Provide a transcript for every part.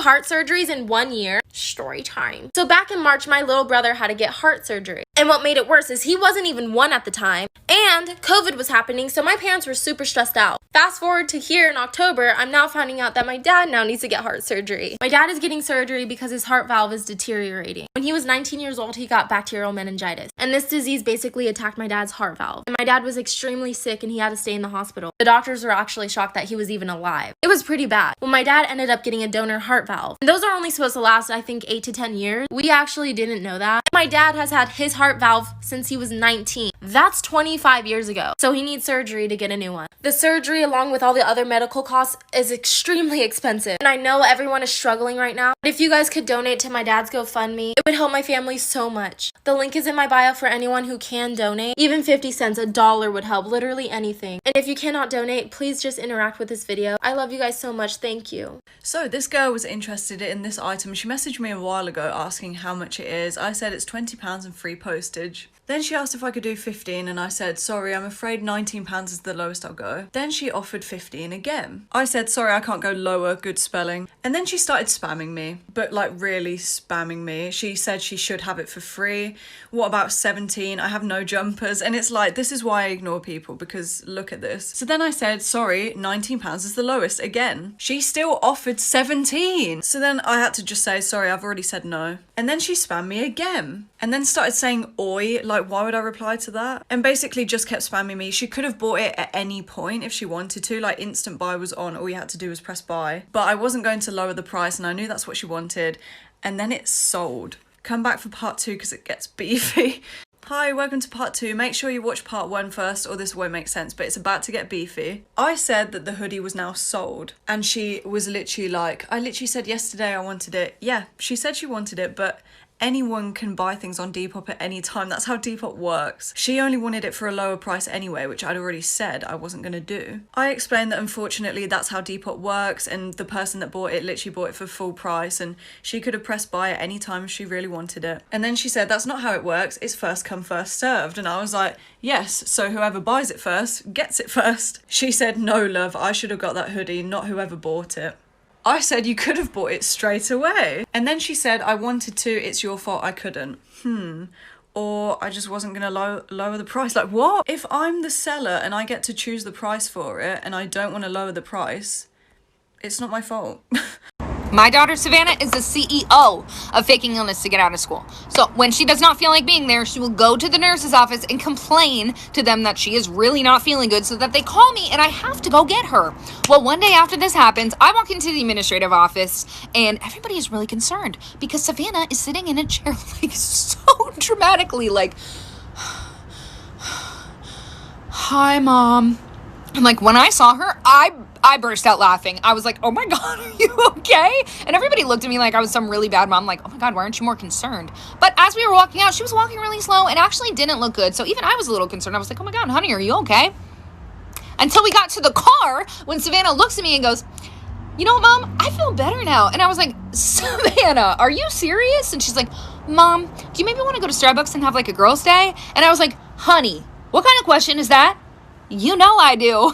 heart surgeries in 1 year. Story time. So back in March, my little brother had to get heart surgery. And what made it worse is he wasn't even 1 at the time, and COVID was happening, so my parents were super stressed out. Fast forward to here in October, I'm now finding out that my dad now needs to get heart surgery. My dad is getting surgery because his heart valve is deteriorating. When he was 19 years old, he got bacterial meningitis, and this disease basically attacked my dad's heart valve. And my dad was extremely sick and he had to stay in the hospital. The doctors were actually shocked that he was even alive. It was pretty bad. Well, my dad ended up getting a donor heart valve. And those are only supposed to last, I think, 8 to 10 years. We actually didn't know that. My dad has had his heart valve since he was 19. That's 25 years ago. So he needs surgery to get a new one. The surgery, along with all the other medical costs, is extremely expensive. And I know everyone is struggling right now. But if you guys could donate to my dad's GoFundMe, it would help my family so much. The link is in my bio for anyone who can donate. Even 50 cents, $1 would help. Literally anything. And if you cannot donate, please just interact with this video. I love you guys so much. Thank you. So this girl was interested in this item. She messaged me a while ago asking how much it is. I said it's £20 and free postage. Then she asked if I could do 15 and I said, sorry, I'm afraid £19 is the lowest I'll go. Then she offered 15 again. I said, sorry, I can't go lower, good spelling. And then she started spamming me, but like really spamming me. She said she should have it for free. What about 17? I have no jumpers. And it's like, this is why I ignore people, because look at this. So then I said, sorry, £19 is the lowest again. She still offered 17. So then I had to just say, sorry, I've already said no. And then she spammed me again. And then started saying oi, like why would I reply to that? And basically just kept spamming me. She could have bought it at any point if she wanted to, like instant buy was on, all you had to do was press buy. But I wasn't going to lower the price and I knew that's what she wanted. And then it sold. Come back for part 2 because it gets beefy. Hi, welcome to part 2. Make sure you watch part 1 first or this won't make sense, but it's about to get beefy. I said that the hoodie was now sold and she was literally like, I literally said yesterday I wanted it. Yeah, she said she wanted it, but anyone can buy things on Depop at any time. That's how Depop works. She only wanted it for a lower price anyway, which I'd already said I wasn't going to do. I explained that unfortunately that's how Depop works and the person that bought it literally bought it for full price and she could have pressed buy at any time if she really wanted it. And then she said that's not how it works, it's first come first served. And I was like, yes, so whoever buys it first gets it first. She said, no love, I should have got that hoodie, not whoever bought it. I said you could have bought it straight away. And then she said, I wanted to, it's your fault I couldn't. Or I just wasn't gonna lower the price. Like what? If I'm the seller and I get to choose the price for it and I don't want to lower the price, it's not my fault. My daughter, Savannah, is the CEO of faking illness to get out of school. So when she does not feel like being there, she will go to the nurse's office and complain to them that she is really not feeling good so that they call me and I have to go get her. Well, one day after this happens, I walk into the administrative office and everybody is really concerned because Savannah is sitting in a chair like so dramatically like, hi, Mom. And like when I saw her, I burst out laughing. I was like, oh my God, are you okay? And everybody looked at me like I was some really bad mom. Like, oh my God, why aren't you more concerned? But as we were walking out, she was walking really slow and actually didn't look good. So even I was a little concerned. I was like, oh my God, honey, are you okay? Until we got to the car when Savannah looks at me and goes, you know what, Mom? I feel better now. And I was like, Savannah, are you serious? And she's like, Mom, do you maybe want to go to Starbucks and have like a girls' day? And I was like, honey, what kind of question is that? You know I do.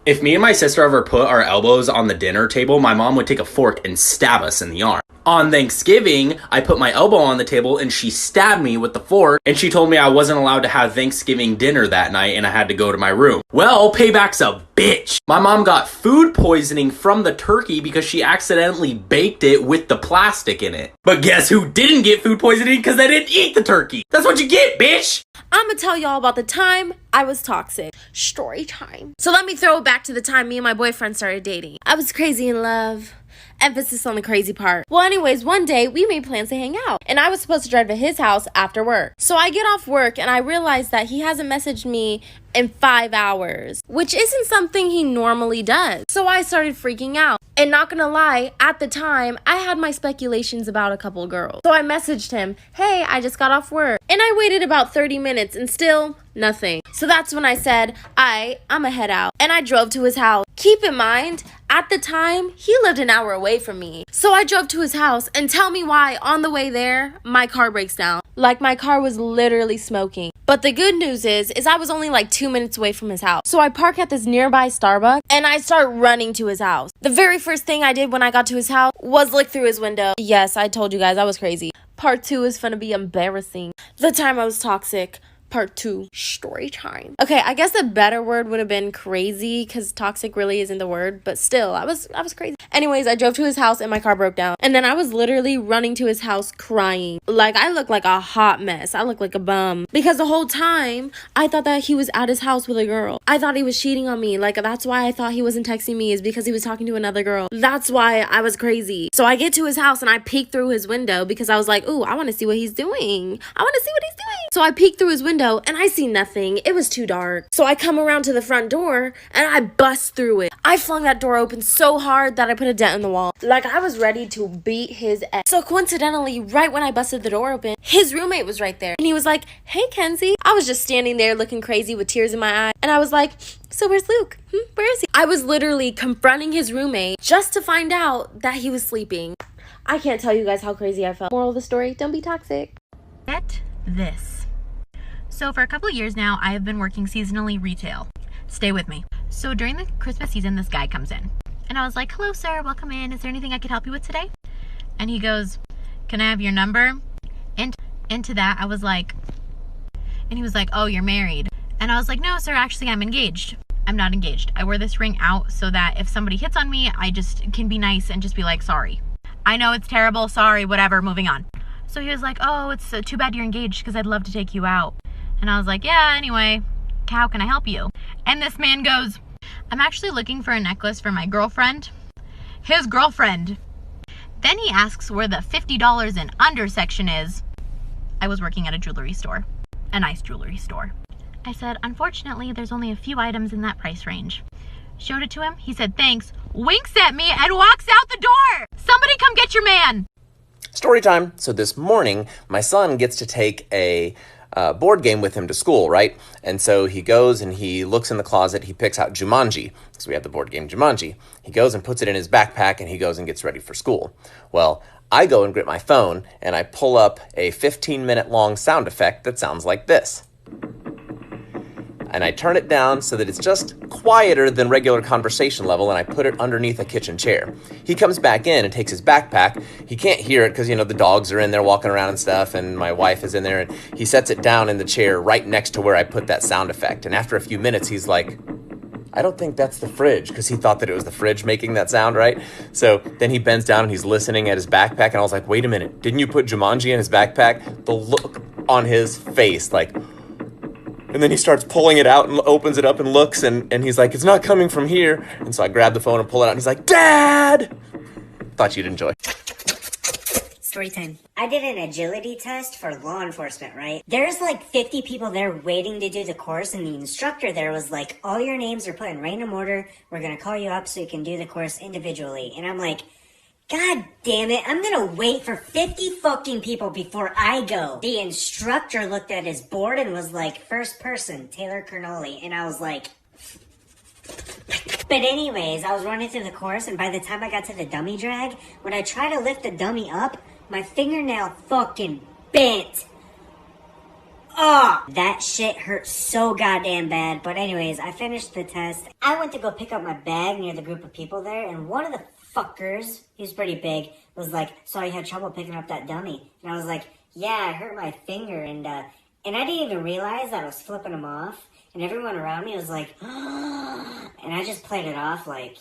If me and my sister ever put our elbows on the dinner table, my mom would take a fork and stab us in the arm. On Thanksgiving, I put my elbow on the table and she stabbed me with the fork and she told me I wasn't allowed to have Thanksgiving dinner that night and I had to go to my room. Well, payback's a bitch. My mom got food poisoning from the turkey because she accidentally baked it with the plastic in it. But guess who didn't get food poisoning because they didn't eat the turkey? That's what you get, bitch! I'm gonna tell y'all about the time I was toxic. Story time. So let me throw it back to the time me and my boyfriend started dating. I was crazy in love. Emphasis on the crazy part. Well, anyways, one day we made plans to hang out and I was supposed to drive to his house after work. So I get off work and I realize that he hasn't messaged me in 5 hours, which isn't something he normally does. So I started freaking out. And not gonna lie, at the time, I had my speculations about a couple girls. So I messaged him, hey, I just got off work. And I waited about 30 minutes and still Nothing. So that's when I said, I'ma head out. And I drove to his house. Keep in mind, at the time, he lived an hour away from me. So I drove to his house, and tell me why on the way there, my car breaks down. Like my car was literally smoking. But the good news is I was only like 2 minutes away from his house. So I park at this nearby Starbucks and I start running to his house. The very first thing I did when I got to his house was look through his window. Yes, I told you guys I was crazy. Part 2 is gonna be embarrassing. The time I was toxic. Part 2, story time. Okay, I guess the better word would have been crazy, because toxic really isn't the word, but still, I was crazy. Anyways, I drove to his house and my car broke down. And then I was literally running to his house crying. Like, I looked like a hot mess. I looked like a bum. Because the whole time, I thought that he was at his house with a girl. I thought he was cheating on me. Like, that's why I thought he wasn't texting me, is because he was talking to another girl. That's why I was crazy. So I get to his house and I peek through his window because I was like, ooh, I want to see what he's doing. So I peek through his window and I see nothing. It was too dark. So I come around to the front door and I bust through it. I flung that door open so hard that I put a dent in the wall. Like, I was ready to beat his ass. So coincidentally, right when I busted the door open, his roommate was right there. And he was like, hey, Kenzie. I was just standing there looking crazy with tears in my eye. And I was like, so where's Luke? Where is he? I was literally confronting his roommate just to find out that he was sleeping. I can't tell you guys how crazy I felt. Moral of the story, don't be toxic. Get this. So for a couple of years now, I have been working seasonally retail. Stay with me. So during the Christmas season, this guy comes in. And I was like, hello, sir, welcome in. Is there anything I could help you with today? And he goes, can I have your number? And into that, I was like, and he was like, oh, you're married. And I was like, no, sir, actually, I'm engaged. I'm not engaged. I wear this ring out so that if somebody hits on me, I just can be nice and just be like, sorry. I know it's terrible, sorry, whatever, moving on. So he was like, oh, it's too bad you're engaged because I'd love to take you out. And I was like, yeah, anyway, how can I help you? And this man goes, I'm actually looking for a necklace for my girlfriend. His girlfriend. Then he asks where the $50 and under section is. I was working at a jewelry store, a nice jewelry store. I said, unfortunately, there's only a few items in that price range. Showed it to him. He said, thanks, winks at me, and walks out the door. Somebody come get your man. Story time. So this morning, my son gets to take a board game with him to school, right? And so he goes and he looks in the closet. He picks out Jumanji, because we have the board game Jumanji. He goes and puts it in his backpack, and he goes and gets ready for school. Well, I go and grab my phone, and I pull up a 15-minute long sound effect that sounds like this. And I turn it down so that it's just quieter than regular conversation level, and I put it underneath a kitchen chair. He comes back in and takes his backpack. He can't hear it because, the dogs are in there walking around and stuff, and my wife is in there, and he sets it down in the chair right next to where I put that sound effect. And after a few minutes, he's like, I don't think that's the fridge, because he thought that it was the fridge making that sound, right? So then he bends down and he's listening at his backpack, and I was like, wait a minute, didn't you put Jumanji in his backpack? The look on his face, like... And then he starts pulling it out and opens it up and looks, and he's like, it's not coming from here. And so I grab the phone and pull it out, and he's like, Dad! Thought you'd enjoy. Story time. I did an agility test for law enforcement, right? There's like 50 people there waiting to do the course, and the instructor there was like, all your names are put in random order. We're gonna call you up so you can do the course individually. And I'm like, God damn it, I'm gonna wait for 50 fucking people before I go. The instructor looked at his board and was like, first person, Taylor Cernoli. And I was like... But anyways, I was running through the course, and by the time I got to the dummy drag, when I tried to lift the dummy up, my fingernail fucking bent. Oh, that shit hurt so goddamn bad. But anyways, I finished the test. I went to go pick up my bag near the group of people there, and one of the fuckers, he was pretty big, was like, so you had trouble picking up that dummy. And I was like, yeah, I hurt my finger, and I didn't even realize that I was flipping him off. And everyone around me was like, and I just played it off like,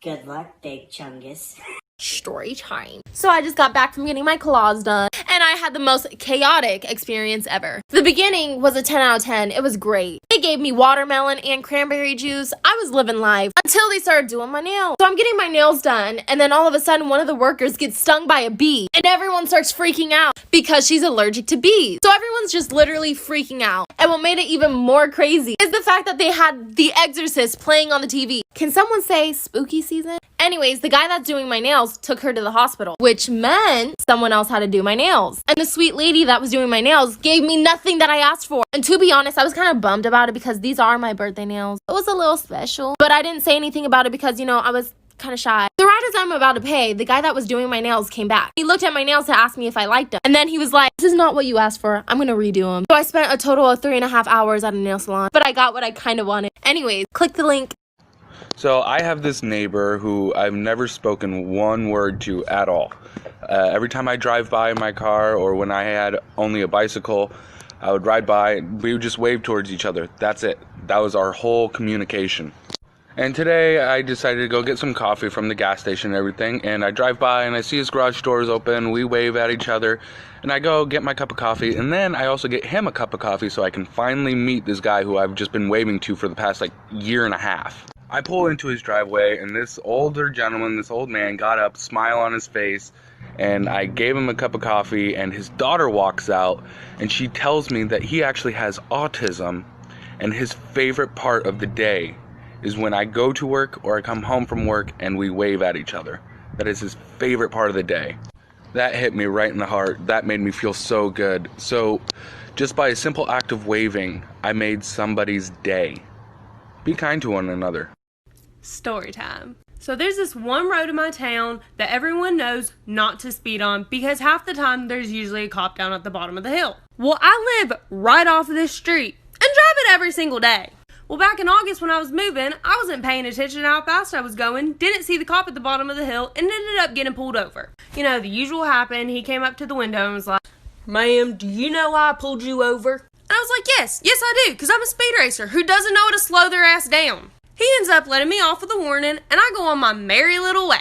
good luck, big chungus. Story time. So I just got back from getting my claws done, and I had the most chaotic experience ever. The beginning was a 10 out of 10. It was great. They gave me watermelon and cranberry juice. I was living life until they started doing my nails. So I'm getting my nails done, and then all of a sudden one of the workers gets stung by a bee, and everyone starts freaking out because she's allergic to bees. So everyone's just literally freaking out. And what made it even more crazy is the fact that they had The Exorcist playing on the TV. Can someone say spooky season? Anyways, the guy that's doing my nails took her to the hospital. which meant someone else had to do my nails. And the sweet lady that was doing my nails gave me nothing that I asked for. And to be honest, I was kind of bummed about it because these are my birthday nails. It was a little special, but I didn't say anything about it because, you know, I was kind of shy. So right as I'm about to pay, the guy that was doing my nails came back. He looked at my nails to ask me if I liked them. And then he was like, this is not what you asked for. I'm gonna redo them. So I spent a total of 3.5 hours at a nail salon, but I got what I kind of wanted. Anyways, click the link. So I have this neighbor who I've never spoken one word to at all. Every time I drive by in my car or when I had only a bicycle, I would ride by, we would just wave towards each other. That's it. That was our whole communication. And today I decided to go get some coffee from the gas station and everything, and I drive by and I see his garage doors open, we wave at each other, and I go get my cup of coffee, and then I also get him a cup of coffee so I can finally meet this guy who I've just been waving to for the past year and a half. I pull into his driveway and this older gentleman, this old man, got up, smile on his face, and I gave him a cup of coffee, and his daughter walks out and she tells me that he actually has autism, and his favorite part of the day is when I go to work or I come home from work and we wave at each other. That is his favorite part of the day. That hit me right in the heart. That made me feel so good. So just by a simple act of waving, I made somebody's day. Be kind to one another. Story time. So there's this one road in my town that everyone knows not to speed on because half the time there's usually a cop down at the bottom of the hill. Well, I live right off of this street and drive it every single day. Well, back in August when I was moving, I wasn't paying attention to how fast I was going, didn't see the cop at the bottom of the hill, and ended up getting pulled over. You know, the usual happened. He came up to the window and was like, "Ma'am, do you know why I pulled you over?" And I was like, yes, I do, because I'm a speed racer who doesn't know how to slow their ass down. He ends up letting me off with a warning, and I go on my merry little way.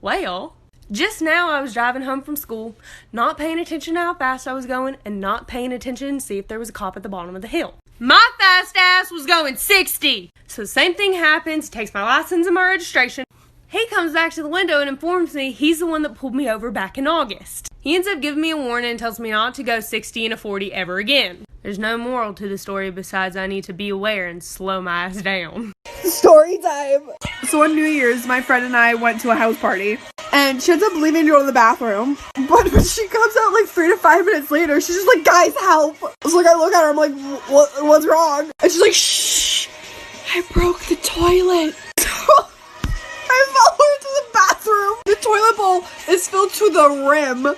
Well, just now I was driving home from school, not paying attention to how fast I was going, and not paying attention to see if there was a cop at the bottom of the hill. My fast ass was going 60. So the same thing happens, takes my license and my registration. He comes back to the window and informs me he's the one that pulled me over back in August. He ends up giving me a warning and tells me not to go 60 and a 40 ever again. There's no moral to the story besides I need to be aware and slow my ass down. Story time. So on New Year's, my friend and I went to a house party, and she ends up leaving to go to the bathroom. But when she comes out 3 to 5 minutes later, she's just like, "Guys, help!" So I look at her, I'm like, "What's wrong?" And she's like, "Shh, I broke the toilet." I follow her to the bathroom. The toilet bowl is filled to the rim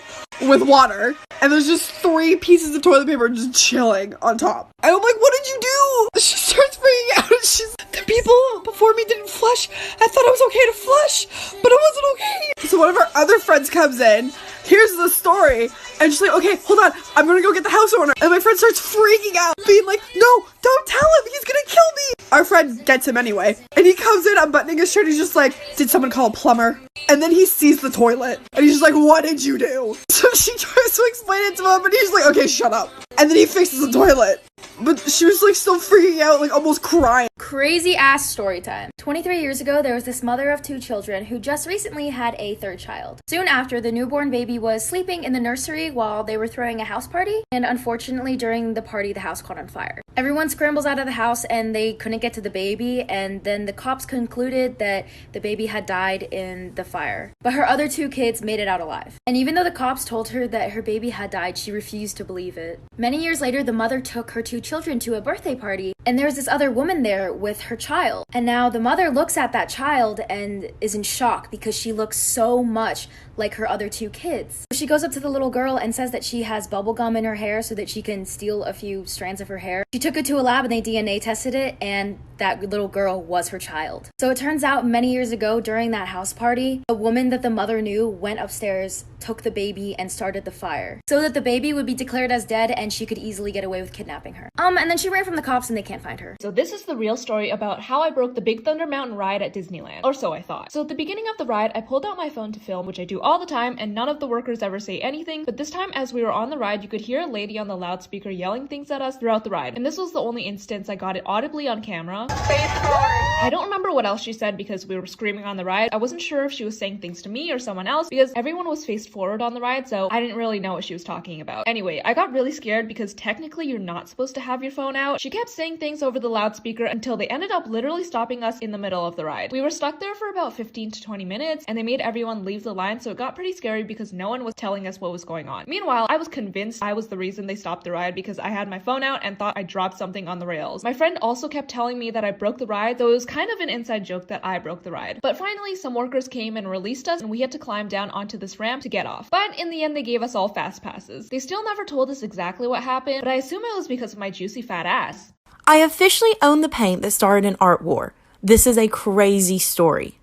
with water, and there's just 3 pieces of toilet paper just chilling on top. And I'm like, "What did you do?" She starts freaking out, and "The people before me didn't flush. I thought it was okay to flush, but it wasn't okay." So one of our other friends comes in, hears the story, and she's like, "Okay, hold on, I'm gonna go get the house owner." And my friend starts freaking out, being like, "No, don't tell him, he's gonna kill me." Our friend gets him anyway, and he comes in unbuttoning his shirt, he's just like, "Did someone call a plumber?" And then he sees the toilet, and he's just like, "What did you do?" So she tries to explain it to him, and he's like, "Okay, shut up." And then he fixes the toilet. But she was still freaking out, almost crying. Crazy ass story time. 23 years ago, there was this mother of 2 children who just recently had a 3rd child. Soon after, the newborn baby was sleeping in the nursery while they were throwing a house party, and unfortunately, during the party, the house caught on fire. Everyone scrambles out of the house and they couldn't get to the baby, and then the cops concluded that the baby had died in the fire. But her other 2 kids made it out alive. And even though the cops told her that her baby had died, she refused to believe it. Many years later, the mother took her 2 children to a birthday party, and there was this other woman there with her child. And now the mother looks at that child and is in shock because she looks so much like her other 2 kids. She goes up to the little girl and says that she has bubble gum in her hair so that she can steal a few strands of her hair. She took it to a lab and they DNA tested it, and that little girl was her child. So it turns out many years ago during that house party, a woman that the mother knew went upstairs, took the baby, and started the fire so that the baby would be declared as dead and she could easily get away with kidnapping her. And then she ran from the cops and they can't find her. So this is the real story about how I broke the Big Thunder Mountain ride at Disneyland, or so I thought. So at the beginning of the ride, I pulled out my phone to film, which I do all the time, and none of the workers ever say anything, but this time as we were on the ride, you could hear a lady on the loudspeaker yelling things at us throughout the ride, and this was the only instance I got it audibly on camera. huh? I don't remember what else she said because we were screaming on the ride. I wasn't sure if she was saying things to me or someone else because everyone was faced forward on the ride, so I didn't really know what she was talking about. Anyway, I got really scared because technically you're not supposed to have your phone out. She kept saying things over the loudspeaker until they ended up literally stopping us in the middle of the ride. We were stuck there for about 15 to 20 minutes and they made everyone leave the line, so it got pretty scary because no one was telling us what was going on. Meanwhile, I was convinced I was the reason they stopped the ride because I had my phone out and thought I dropped something on the rails. My friend also kept telling me that I broke the ride, so it was kind of an inside joke that I broke the ride. But finally, some workers came and released us and we had to climb down onto this ramp to get off. But in the end, they gave us all fast passes. They still never told us exactly what happened, but I assume it was because of my juicy fat ass. I officially own the paint that started an art war. This is a crazy story.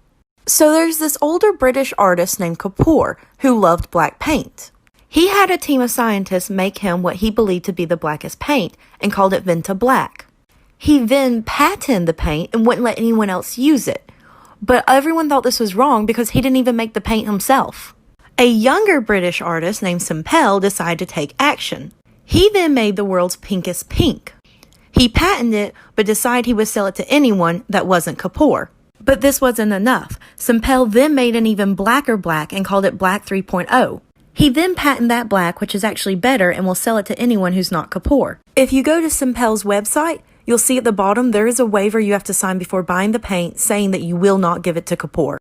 So there's this older British artist named Kapoor who loved black paint. He had a team of scientists make him what he believed to be the blackest paint and called it Venta Black. He then patented the paint and wouldn't let anyone else use it. But everyone thought this was wrong because he didn't even make the paint himself. A younger British artist named Sempel decided to take action. He then made the world's pinkest pink. He patented it, but decided he would sell it to anyone that wasn't Kapoor. But this wasn't enough. Sempel then made an even blacker black and called it Black 3.0. He then patented that black, which is actually better, and will sell it to anyone who's not Kapoor. If you go to Sempel's website, you'll see at the bottom there is a waiver you have to sign before buying the paint saying that you will not give it to Kapoor.